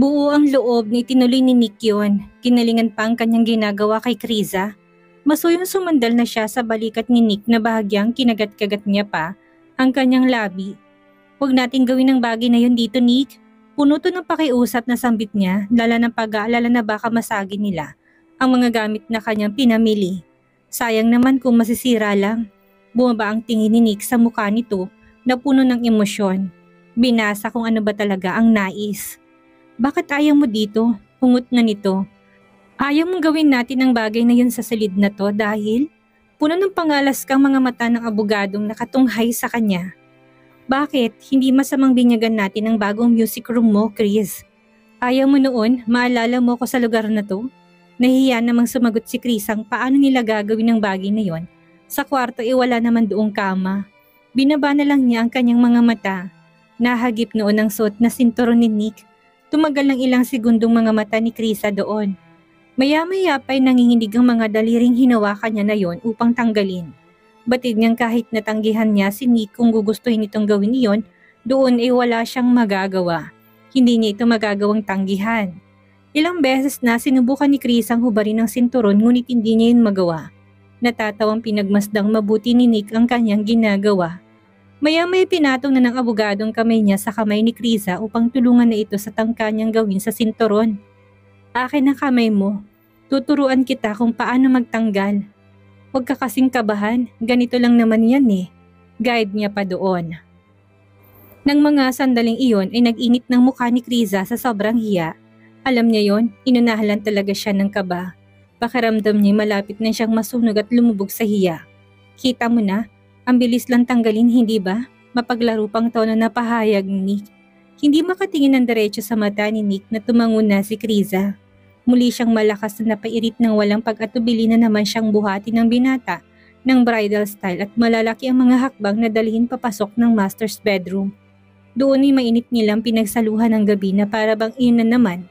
Buo ang loob ni tinuloy ni Nick yun. Kinalingan pa ang kanyang ginagawa kay Kriza. Masuyong sumandal na siya sa balikat ni Nick na bahagyang kinagat-kagat niya pa ang kanyang labi. Huwag nating gawin ang bagay na yun dito, Nick. Puno to ng pakiusap na sambit niya, lala ng pag-aalala na baka masagi nila ang mga gamit na kanyang pinamili. Sayang naman kung masisira lang. Bumaba ang tingin ni Nick sa mukha nito na puno ng emosyon. Binasa kung ano ba talaga ang nais. Bakit ayaw mo dito? Hungot na nito. Ayaw mong gawin natin ang bagay na yun sa silid na to dahil puno ng pangalas kang mga mata ng abogadong nakatunghay sa kanya. Bakit? Hindi masamang binyagan natin ang bagong music room mo, Chris. Ayaw mo noon, maalala mo ko sa lugar na to? Nahihiya namang sumagot si Chris ang paano nila gagawin ang bagay na yon. Sa kwarto wala naman doong kama. Binaba na lang niya ang kanyang mga mata. Nahagip noon ang suot na sinturon ni Nick. Tumagal ng ilang segundong mga mata ni Krisa doon. Maya-maya pa'y nanginginig ang mga daliring hinawakan niya na yon upang tanggalin. Batid niyang kahit natanggihan niya si Nick kung gugustuhin itong gawin iyon, doon wala siyang magagawa. Hindi niya ito magagawang tanggihan. Ilang beses na sinubukan ni Chris ang hubarin ng sinturon ngunit hindi niya yun magawa. Natatawang pinagmasdang mabuti ni Nick ang kanyang ginagawa. Maya-maya pinatong na ng abogadong kamay niya sa kamay ni Krisa upang tulungan na ito sa tangka niyang gawin sa sinturon. Akin ang kamay mo. Tuturuan kita kung paano magtanggal. Huwag ka kasing kabahan, ganito lang naman yan Guide niya pa doon. Nang mga sandaling iyon ay nag-init ng mukha ni Krisa sa sobrang hiya. Alam niya yon, inunahalan talaga siya ng kaba. Pakiramdam niya malapit na siyang masunog at lumubog sa hiya. Kita mo na, ang bilis lang tanggalin hindi ba? Mapaglaro pang tono na pahayag ni Nick. Hindi makatingin ng diretso sa mata ni Nick na tumango na si Krisa. Muli siyang malakas na napairit ng walang pag-atubili na naman siyang buhati ng binata ng bridal style at malalaki ang mga hakbang na dalhin papasok ng master's bedroom. Doon ay mainit nilang pinagsaluhan ng gabi na para bang iyon na naman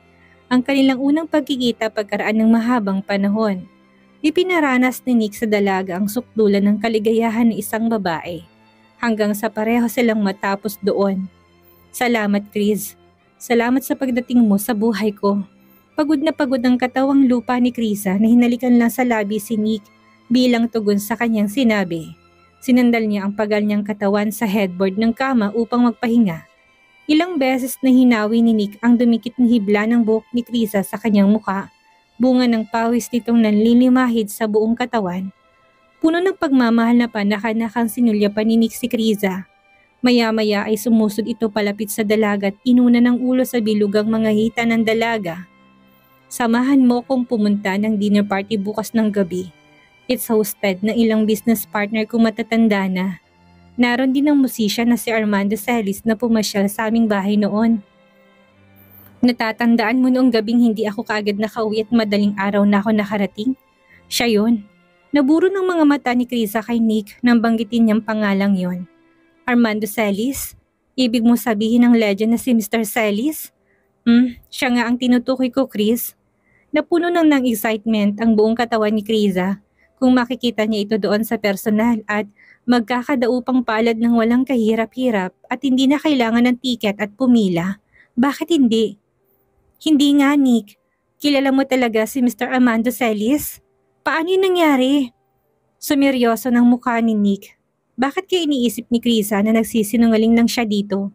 ang kanilang unang pagkikita pagkaraan ng mahabang panahon. Ipinaranas ni Nick sa dalaga ang sukdulan ng kaligayahan ng isang babae hanggang sa pareho silang matapos doon. Salamat, Chris. Salamat sa pagdating mo sa buhay ko. Pagod na pagod ang katawang lupa ni Krisa na hinalikan lang sa labi si Nick bilang tugon sa kanyang sinabi. Sinandal niya ang pagal niyang katawan sa headboard ng kama upang magpahinga. Ilang beses na hinawi ni Nick ang dumikit na hibla ng buhok ni Krisa sa kanyang mukha, bunga ng pawis nitong nanlilimahid sa buong katawan. Puno ng pagmamahal na panakanakang sinulya pa ni Nick si Krisa. Maya-maya ay sumusod ito palapit sa dalaga at inuna ng ulo sa bilugang mga hita ng dalaga. Samahan mo kong pumunta ng dinner party bukas ng gabi. It's hosted ng ilang business partner kong matatanda na. Naroon din ang musisyan na si Armando Celis na pumasyal sa aming bahay noon. Natatandaan mo noong gabing hindi ako kaagad nakauwi at madaling araw na ako nakarating? Siya yon. Naburo ng mga mata ni Krisa kay Nick nang banggitin niyang pangalang yon. Armando Celis? Ibig mo sabihin ng legend na si Mr. Celis? Siya nga ang tinutukoy ko, Chris. Napuno ng excitement ang buong katawan ni Krisa kung makikita niya ito doon sa personal at magkakadaupang palad ng walang kahirap-hirap at hindi na kailangan ng tiket at pumila. Bakit hindi? Hindi nga, Nick. Kilala mo talaga si Mr. Armando Celis? Paano yun nangyari? Sumeryoso ng mukha ni Nick. Bakit kayo iniisip ni Krisa na nagsisinungaling lang siya dito?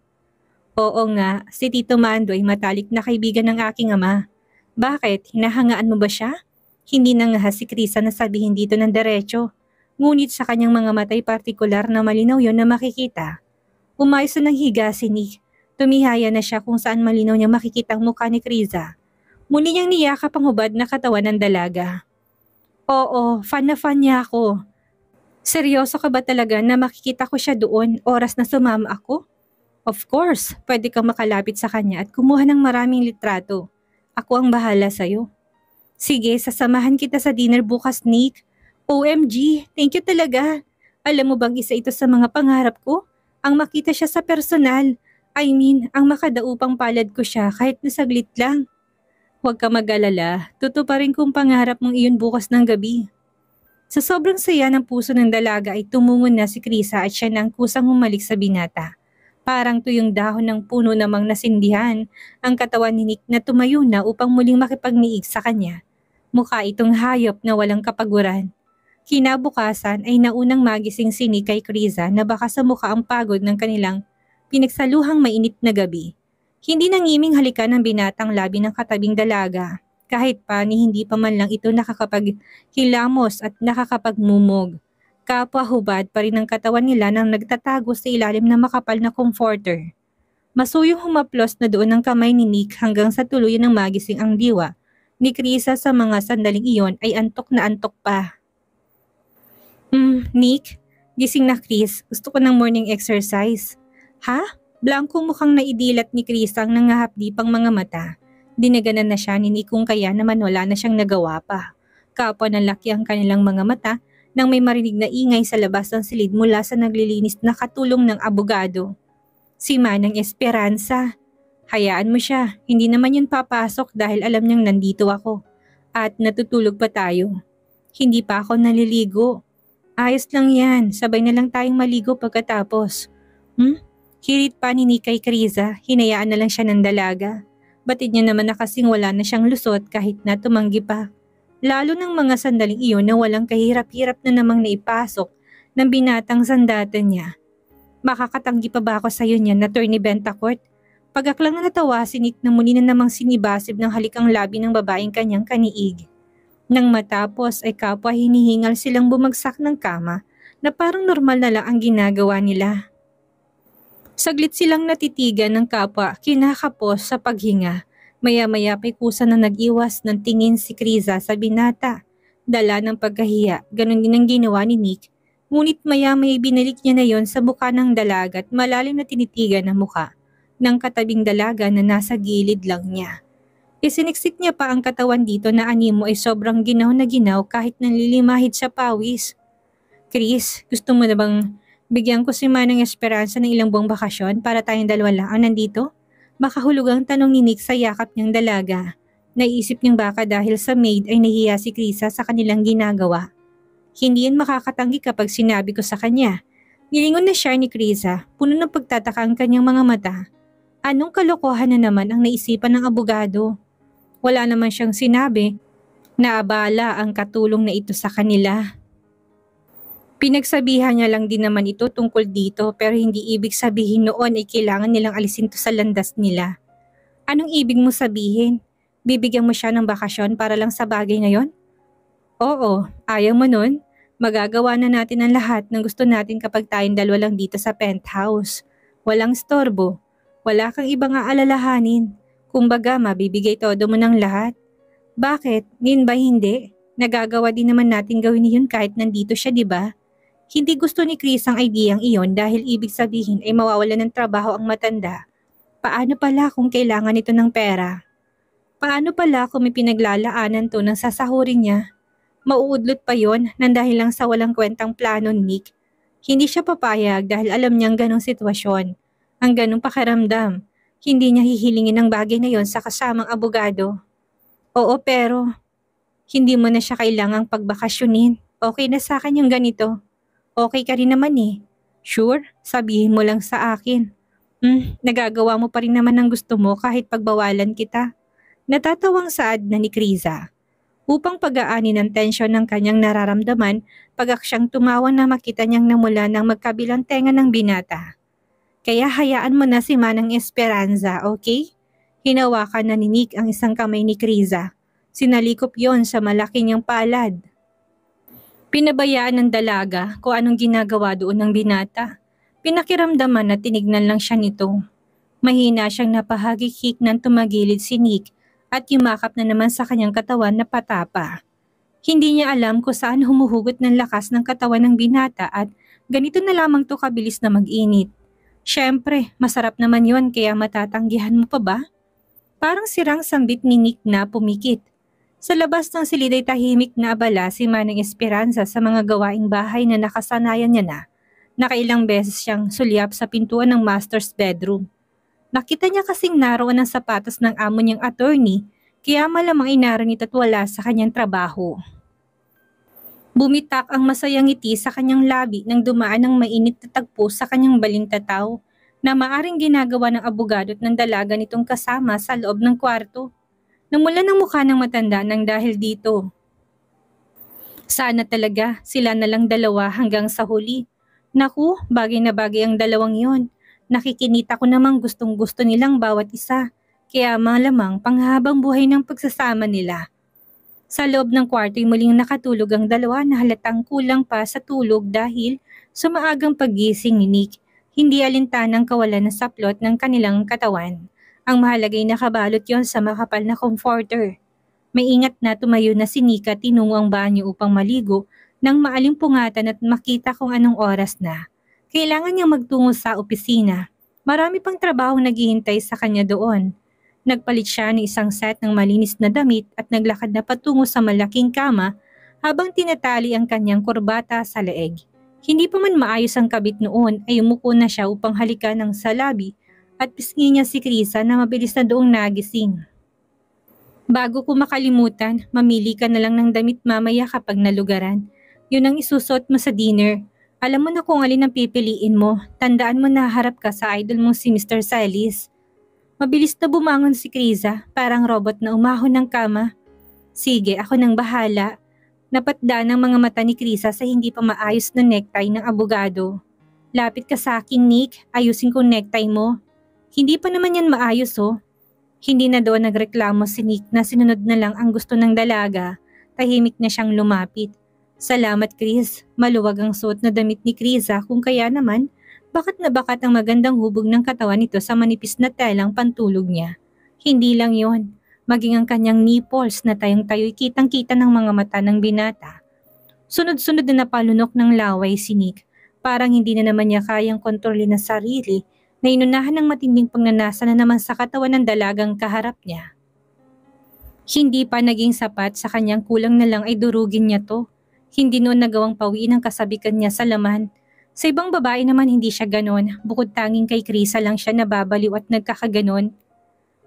Oo nga, si Tito Mando ay matalik na kaibigan ng aking ama. Bakit? Hinahangaan mo ba siya? Hindi na nga si Krisa na sabihin dito ng diretso. Ngunit sa kanyang mga matay partikular na malinaw yon na makikita. Umayos na ng higa si Nick. Tumihaya na siya kung saan malinaw niyang makikita ang mukha ni Krisa. Muli niyang niyakap ang hubad na katawan ng dalaga. Oo, fan na fan niya ako. Seryoso ka ba talaga na makikita ko siya doon oras na sumama ako? Of course, pwede kang makalapit sa kanya at kumuha ng maraming litrato. Ako ang bahala sa'yo. Sige, sasamahan kita sa dinner bukas, Nick. OMG, thank you talaga. Alam mo bang isa ito sa mga pangarap ko? Ang makita siya sa personal. I mean, ang makadaupang palad ko siya kahit na saglit lang. Huwag ka mag-alala, tutuparin kong pangarap mong iyon bukas ng gabi. Sa sobrang saya ng puso ng dalaga ay tumungon na si Krisa at siya na ang kusang humalik sa binata. Parang tuyong dahon ng puno namang nasindihan ang katawan ni Nick na tumayo na upang muling makipagniig sa kanya. Mukha itong hayop na walang kapaguran. Kinabukasan ay naunang magising si Nick kay Kriza na baka sa mukha ang pagod ng kanilang pinagsaluhang mainit na gabi. Hindi nangiming halikan ng binatang labi ng katabing dalaga. Kahit pa ni hindi pa man lang ito nakakapaghilamos at nakakapagmumog. Kapwa hubad pa rin ang katawan nila nang nagtatago sa ilalim ng makapal na comforter. Masuyong humaplos na doon ang kamay ni Nick hanggang sa tuluyan ng magising ang diwa. Ni Krisa sa mga sandaling iyon ay antok na antok pa. Nick, gising na Chris. Gusto ko ng morning exercise. Ha? Blanco mukhang naidilat ni Krisa ang nangahapdi pang mga mata. Dinaganan na siya ni Nick kung kaya naman wala na siyang nagawa pa. Kapwa ng laki ang kanilang mga mata nang may marinig na ingay sa labas ng silid mula sa naglilinis na katulong ng abogado. Si Manang Esperanza. Hayaan mo siya, hindi naman yun papasok dahil alam niyang nandito ako. At natutulog pa tayo. Hindi pa ako naliligo. Ayos lang yan, sabay na lang tayong maligo pagkatapos. Hirit pa ni Nick kay Kriza, hinayaan na lang siya ng dalaga. Batid niya naman na kasing wala na siyang lusot kahit na tumanggi pa. Lalo ng mga sandaling iyon na walang kahirap-hirap na namang naipasok ng binatang sandatan niya. Makakatanggi pa ba ako sa iyo niyan, Attorney Bentacourt? Pagaklang na natawa si Nick na muli na namang sinibasib ng halikang labi ng babaeng kanyang kaniig. Nang matapos ay kapwa hinihingal silang bumagsak ng kama na parang normal na lang ang ginagawa nila. Saglit silang natitigan ng kapwa kinakapos sa paghinga. Maya-maya pa'y kusa na nag-iwas ng tingin si Kriza sa binata. Dala ng pagkahiya, ganun din ang ginawa ni Nick. Ngunit maya-maya binalik niya na yon sa mukha ng dalaga at malalim na tinitigan ng mukha ng katabing dalaga na nasa gilid lang niya. Isiniksik niya pa ang katawan dito na animo ay sobrang ginaw na ginaw kahit nanlilimahid sa pawis. Chris, gusto mo na bang bigyan ko si Manang Esperanza ng ilang buwang bakasyon para tayong dalawa lang ang nandito? Makahulugang tanong ni Nick sa yakap niyang dalaga. Naisip niyang baka dahil sa maid ay nahiya si Krisa sa kanilang ginagawa. Hindi yan makakatanggi kapag sinabi ko sa kanya. Nilingon na siya ni Krisa, puno ng pagtataka ang kanyang mga mata. Anong kalokohan na naman ang naisipan ng abogado? Wala naman siyang sinabi na abala ang katulong na ito sa kanila. Pinagsabihan niya lang din naman ito tungkol dito pero hindi ibig sabihin noon ay kailangan nilang alisin to sa landas nila. Anong ibig mo sabihin? Bibigyan mo siya ng bakasyon para lang sa bagay na yon? Oo, ayaw mo nun? Magagawa na natin ang lahat ng gusto natin kapag tayong dalawa lang dito sa penthouse. Walang storbo. Wala kang ibang aalalahanin. Kumbaga, mabibigay todo mo ng lahat. Bakit? Ngayon ba hindi? Nagagawa din naman natin gawin yun kahit nandito siya, di ba? Hindi gusto ni Chris ang ideyang iyon dahil ibig sabihin ay mawawalan ng trabaho ang matanda. Paano pala kung kailangan ito ng pera? Paano pala kung may pinaglalaanan to ng sasahurin niya? Mauudlot pa yon nang dahil lang sa walang kwentang plano ni Nick. Hindi siya papayag dahil alam niyang ganong sitwasyon. Ang ganong pakiramdam. Hindi niya hihilingin ang bagay na yon sa kasamang abogado. Oo pero, hindi mo na siya kailangang pagbakasyonin. Okay na sa akin yung ganito. Okay ka rin naman eh. Sure, sabihin mo lang sa akin. Nagagawa mo pa rin naman ang gusto mo kahit pagbawalan kita. Natatawang saad na ni Kriza. Upang pag-aani ng tensyon ng kanyang nararamdaman, pagaksyang tumawa na makita niyang namula ng magkabilang tenga ng binata. Kaya hayaan mo na si Manang Esperanza, okay? Hinawakan na ni Nick ang isang kamay ni Kriza. Sinalikop yon sa malaki niyang palad. Pinabayaan ng dalaga kung anong ginagawa doon ng binata. Pinakiramdaman na tinignan lang siya nito. Mahina siyang napahagikik nang tumagilid si Nick at yumakap na naman sa kanyang katawan na patapa. Hindi niya alam kung saan humuhugot ng lakas ng katawan ng binata at ganito na lamang to kabilis na mag-init. Siyempre, masarap naman yon kaya matatanggihan mo pa ba? Parang sirang sambit ni Nick na pumikit. Sa labas ng silid ay tahimik na abala si Manang Esperanza sa mga gawaing bahay na nakasanayan niya na. Nakailang beses siyang sulyap sa pintuan ng master's bedroom. Nakita niya kasing naroon ang sapatos ng amo niyang attorney kaya malamang ay naroon ito't wala sa kanyang trabaho. Bumitak ang masayang ngiti sa kanyang labi nang dumaan ng mainit na tagpo sa kanyang balintataw. na maaring ginagawa ng abogado at ng dalaga nitong kasama sa loob ng kwarto. Namula ng mukha ng matanda nang dahil dito. Sana talaga sila na lang dalawa hanggang sa huli. Naku, bagay na bagay ang dalawang yon. Nakikinita ko namang gustong-gusto nilang bawat isa. Kaya malamang panghabang buhay ng pagsasama nila. Sa loob ng kwarto'y muling nakatulog ang dalawa na halatang kulang pa sa tulog dahil sa maagang paggising ni Nick. Hindi alintanang kawalan ng saplot ng kanilang katawan. Ang mahalagay nakabalot yon sa makapal na comforter. Maingat na tumayo na si Nick at tinungo ang banyo upang maligo nang maalimpungatan at makita kung anong oras na. Kailangan niyang magtungo sa opisina. Marami pang trabaho naghihintay sa kanya doon. Nagpalit siya ng isang set ng malinis na damit at naglakad na patungo sa malaking kama habang tinatali ang kanyang kurbata sa leeg. Hindi pa man maayos ang kabit noon ay umupo na siya upang halikan ng salabi at pisngi niya si Krisa na mabilis na doong nagising. Bago ko makalimutan, mamili ka na lang ng damit mamaya kapag nalugaran. Yun ang isusot mo sa dinner. Alam mo na kung alin ang pipiliin mo. Tandaan mo na harap ka sa idol mong si Mr. Silas. Mabilis na bumangon si Krisa, parang robot na umahon ng kama. Sige, ako nang bahala. Napatdaan ang mga mata ni Krisa sa hindi pa maayos na necktie ng abogado. Lapit ka sa akin, Nick. Ayusin kong necktie mo. Hindi pa naman yan maayos, oh. Hindi na doon nagreklamo si Nick na sinunod na lang ang gusto ng dalaga. Tahimik na siyang lumapit. Salamat, Chris. Maluwag ang suot na damit ni Krisa kung kaya naman, bakat na bakat ang magandang hubog ng katawan nito sa manipis na telang pantulog niya. Hindi lang yon, maging ang kanyang nipples na tayong-tayo'y kitang-kita ng mga mata ng binata. Sunod-sunod na napalunok ng laway si Nick. Parang hindi na naman niya kayang kontrolin ang sarili na inunahan ng matinding pagnanasa na naman sa katawan ng dalagang kaharap niya. Hindi pa naging sapat sa kanyang kulang na lang ay durugin niya to. Hindi noon nagawang pawiin ang kasabikan niya sa laman. Sa ibang babae naman hindi siya ganon, bukod tanging kay Krisa lang siya nababaliw at nagkakaganon.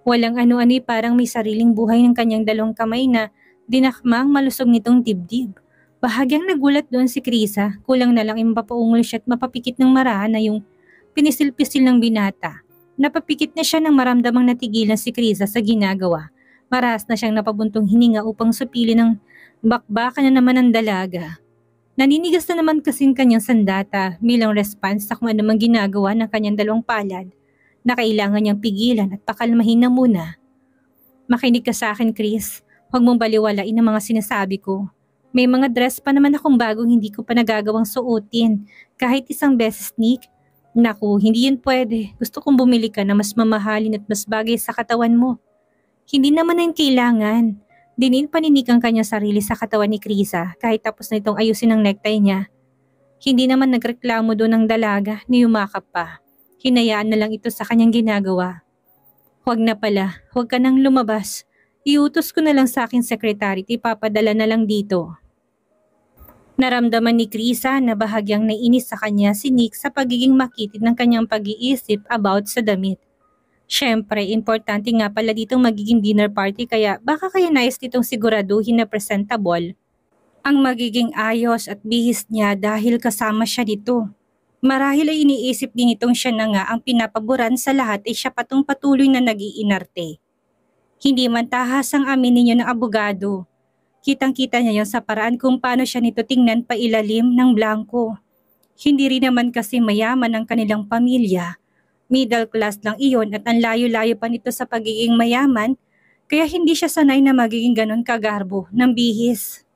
Walang ano-ano'y parang may sariling buhay ng kanyang dalawang kamay na dinakmang malusog nitong dibdib. Bahagyang nagulat doon si Krisa, kulang na lang yung mapapaungol siya at mapapikit ng marahan na yung pinisil-pisil ng binata. Napapikit na siya nang maramdamang natigilan si Krisa sa ginagawa. Maras na siyang napabuntong hininga upang supili ng bakbakan na naman ng dalaga. Naninigas na naman kasing kanyang sandata bilang response sa kung anumang ginagawa ng kanyang dalawang palad na kailangan niyang pigilan at pakalmahin na muna. Makinig ka sa akin, Chris. Huwag mong baliwalain ang mga sinasabi ko. May mga dress pa naman akong bagong hindi ko pa nagagawang suotin. Kahit isang beses, Nick. Naku, hindi yun pwede. Gusto kong bumili ka na mas mamahalin at mas bagay sa katawan mo. Hindi naman na yung kailangan. Dinin paninik ang kanyang sarili sa katawan ni Krisa kahit tapos na itong ayusin ang necktie niya. Hindi naman nagreklamo doon ng dalaga ni yumakap pa. Hinayaan na lang ito sa kanyang ginagawa. Huwag na pala, huwag ka nang lumabas. Iutos ko na lang sa aking sekretary at ipapadala na lang dito. Naramdaman ni Krisa na bahagyang nainis sa kanya si Nick sa pagiging makitid ng kanyang pag-iisip about sa damit. Siyempre, importante nga pala ditong magiging dinner party kaya baka kaya nais nitong siguraduhin na presentable ang magiging ayos at bihis niya dahil kasama siya dito. Marahil ay iniisip din itong siya na nga ang pinapaboran sa lahat ay siya patong patuloy na nag-iinarte. Hindi man tahas ang aminin niyo ng abogado. Kitang-kita niya yon sa paraan kung paano siya nito tingnan pa ilalim ng blanco. Hindi rin naman kasi mayaman ang kanilang pamilya. Middle class lang iyon at ang layo-layo pa nito sa pagiging mayaman, kaya hindi siya sanay na magiging ganon kagarbo ng bihis.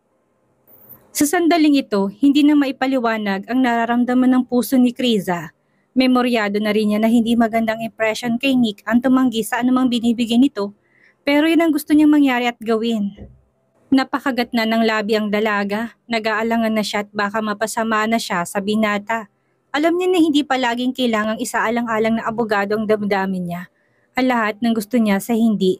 Sa sandaling ito, hindi na maipaliwanag ang nararamdaman ng puso ni Krisa. Memoryado na rin niya na hindi magandang impression kay Nick ang tumanggi sa anumang binibigay nito, pero yun ang gusto niyang mangyari at gawin. Napakagat na ng labi ang dalaga, nag-aalangan na siya at baka mapasama na siya sa binata. Alam niya na hindi palaging kailangang isaalang-alang na abogado ang damdamin niya. Ang lahat ng gusto niya sa hindi.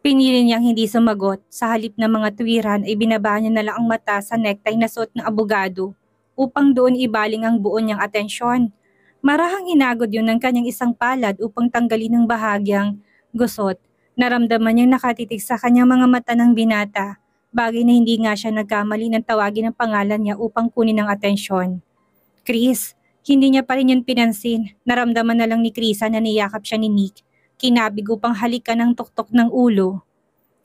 Pinili niyang hindi sumagot, sa halip ng mga tuwiran ay binaba niya na lang ang mata sa necktie na suot ng abogado upang doon ibaling ang buo niyang atensyon. Marahang hinagod yun ng kanyang isang palad upang tanggalin ang bahagyang gusot. Naramdaman niyang nakatitig sa kanyang mga mata ng binata. Bagay na hindi nga siya nagkamali ng tawagin ang pangalan niya upang kunin ang atensyon. Chris, Hindi niya pa rin yun pinansin. Naramdaman na lang ni Krisa na niyakap siya ni Nick. Kinabig upang halikan ng tuktok ng ulo.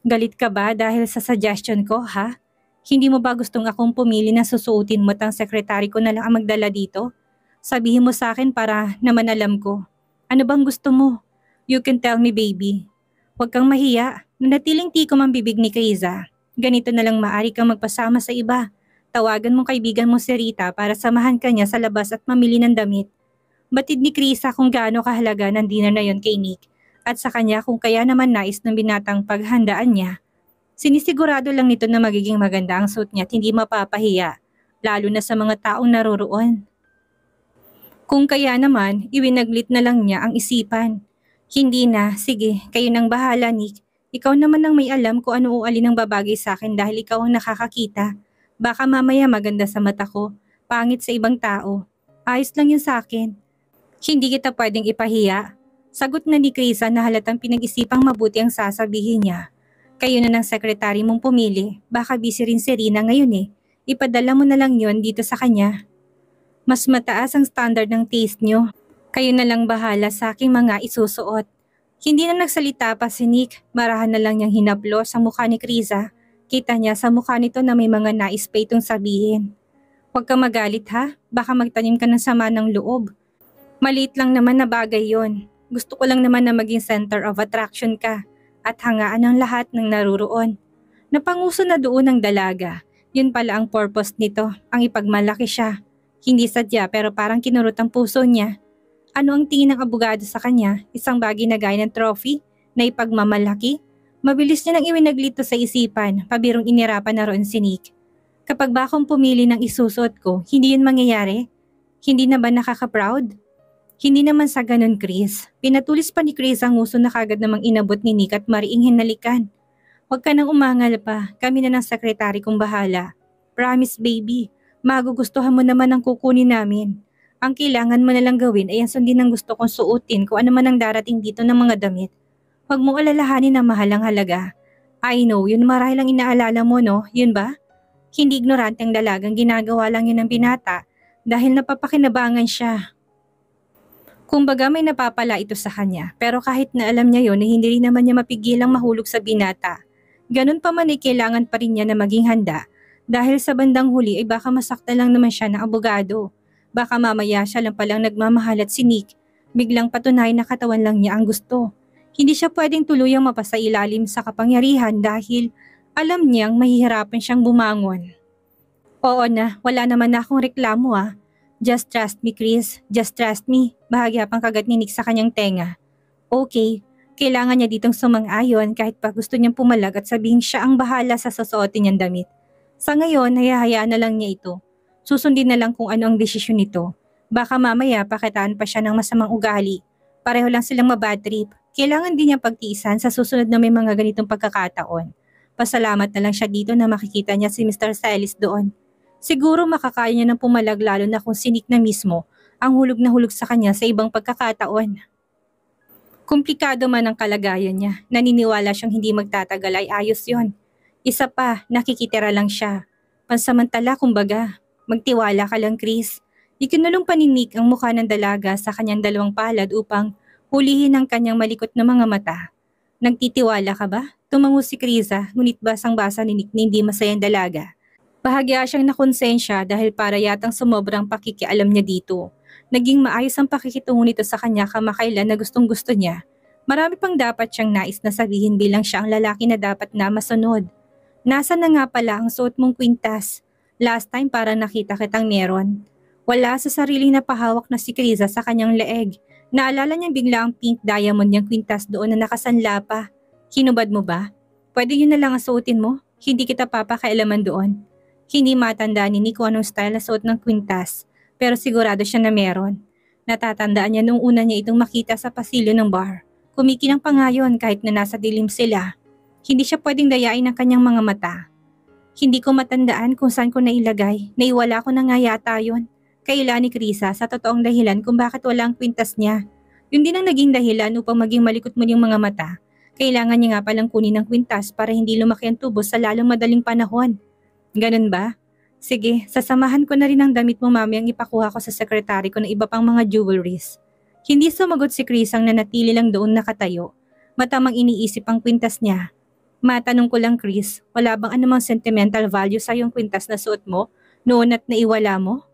Galit ka ba dahil sa suggestion ko, ha? Hindi mo ba gustong akong pumili na susuotin mo at ang sekretary ko na lang ang magdala dito? Sabihin mo sa akin para naman alam ko. Ano bang gusto mo? You can tell me, baby. Huwag kang mahiya. Nanatiling tikom ang bibig ni Krisa. Ganito na lang maari kang magpasama sa iba. Tawagan mong kaibigan mo si Rita para samahan ka niya sa labas at mamili ng damit. Batid ni Krisa kung gaano kahalaga ng dinner na yon kay Nick at sa kanya kung kaya naman nais ng binatang paghandaan niya. Sinisigurado lang nito na magiging maganda ang suit niya at hindi mapapahiya, lalo na sa mga taong naroroon. Kung kaya naman, iwinaglit na lang niya ang isipan. Hindi na, sige, kayo nang bahala Nick. Ikaw naman ang may alam kung ano o alin ang babagay sa akin dahil ikaw ang nakakakita. Baka mamaya maganda sa mata ko, pangit sa ibang tao. Ayos lang yun sa akin. Hindi kita pwedeng ipahiya. Sagot na ni Krisa na halatang pinag-isipang mabuti ang sasabihin niya. Kayo na ng sekretary mong pumili, baka busy rin si Rina ngayon eh. Ipadala mo na lang yon dito sa kanya. Mas mataas ang standard ng taste nyo. Kayo na lang bahala sa aking mga isusuot. Hindi na nagsalita pa si Nick, marahan na lang niyang hinaplos sa mukha ni Krisa. Kita niya sa mukha nito na may mga nais pa itong sabihin. Huwag kang magalit ha, baka magtanim ka ng sama ng loob. Maliit lang naman na bagay yon. Gusto ko lang naman na maging center of attraction ka at hangaan ng lahat ng naruroon. Napanguso na doon ang dalaga. Yun pala ang purpose nito, ang ipagmalaki siya. Hindi sadya pero parang kinurot ang puso niya. Ano ang tingin ng abogado sa kanya? Isang bagay na gaya ng trophy na ipagmamalaki? Mabilis niya nang iwinaglito sa isipan, pabirong inirapan na roon si Nick. Kapag ba akong pumili ng isusuot ko, hindi yun mangyayari? Hindi na ba nakaka-proud? Hindi naman sa ganun, Chris. Pinatulis pa ni Chris ang uso na kagad namang inabot ni Nick at mariing hinalikan. Huwag ka nang umangal pa, kami na ng sekretary kong bahala. Promise baby, magugustuhan mo naman ang kukunin namin. Ang kailangan mo na lang gawin ay ang sundin ang gusto kong suotin kung ano man ang darating dito ng mga damit. Huwag mong alalahanin ang mahalang halaga. I know, yun marahil ang inaalala mo no, yun ba? Hindi ignorante ang dalagang ginagawa lang yun ng binata dahil napapakinabangan siya. Kumbaga may napapala ito sa kanya pero kahit na alam niya yun ay hindi rin naman niya mapigilang mahulog sa binata. Ganun pa man ay kailangan pa rin niya na maging handa dahil sa bandang huli ay baka masakta lang naman siya ng abogado. Baka mamaya siya lang palang nagmamahal at si Nick. Biglang patunay na katawan lang niya ang gusto. Hindi siya pwedeng tuluyang mapasailalim sa kapangyarihan dahil alam niyang mahihirapan siyang bumangon. Oo na, wala naman na akong reklamo ah. Just trust me Chris, just trust me. Bahagya pang kagat ni Nick sa kanyang tenga. Okay, kailangan niya ditong sumang-ayon kahit pa gusto niyang pumalag at sabihin siya ang bahala sa susuotin niyang damit. Sa ngayon, hayahayaan na lang niya ito. Susundin na lang kung ano ang desisyon nito. Baka mamaya pakitaan pa siya ng masamang ugali. Pareho lang silang mabad trip. Kailangan din niya pagtiisan sa susunod na may mga ganitong pagkakataon. Pasalamat na lang siya dito na makikita niya si Mr. Silas doon. Siguro makakaya niya ng pumalag lalo na kung si Nick na mismo ang hulog na hulog sa kanya sa ibang pagkakataon. Komplikado man ang kalagayan niya, naniniwala siyang hindi magtatagal ay ayos yon. Isa pa, nakikitira lang siya. Pansamantala kumbaga, magtiwala ka lang Chris. Ikinulong pa ni Nick ang mukha ng dalaga sa kanyang dalawang palad upang hulihin ang kanyang malikot na mga mata. Nagtitiwala ka ba? Tumango si Krisa, ngunit basang-basa ni Nick na hindi masayang dalaga. Bahagya siyang nakonsensya dahil para yatang sumobrang pakikialam niya dito. Naging maayos ang pakikitungo nito sa kanya kamakailan na gustong gusto niya. Marami pang dapat siyang nais na sabihin bilang siya ang lalaki na dapat na masunod. Nasa na nga pala ang suot mong kwintas? Last time para nakita kitang meron. Wala sa sariling napahawak na si Krisa sa kanyang leeg. Naalala niyang bigla ang pink diamond niyang kwintas doon na nakasanla pa. Hinubad mo ba? Pwede yun na lang ang suotin mo? Hindi kita papakailaman doon. Hindi matanda ni Nick kung anong style na suot ng kwintas, pero sigurado siya na meron. Natatandaan niya nung una niya itong makita sa pasilyo ng bar. Kumikinang pa nga yun kahit na nasa dilim sila. Hindi siya pwedeng dayain ng kanyang mga mata. Hindi ko matandaan kung saan ko nailagay. Naiwala ko na nga yata yun. Kaila ni Krisa sa totoong dahilan kung bakit wala ang kwintas niya. Yun din ang naging dahilan upang maging malikot mo yung mga mata. Kailangan niya nga palang kunin ng kwintas para hindi lumaki ang tubo sa lalong madaling panahon. Ganun ba? Sige, sasamahan ko na rin ang damit mo mamayang ipakuha ko sa sekretary ko ng iba pang mga jewelries. Hindi sumagot si Chris ang nanatili lang doon nakatayo. Matamang iniisip ang kwintas niya. Matanong ko lang Chris, wala bang anumang sentimental value sa yung kwintas na suot mo noon at naiwala mo?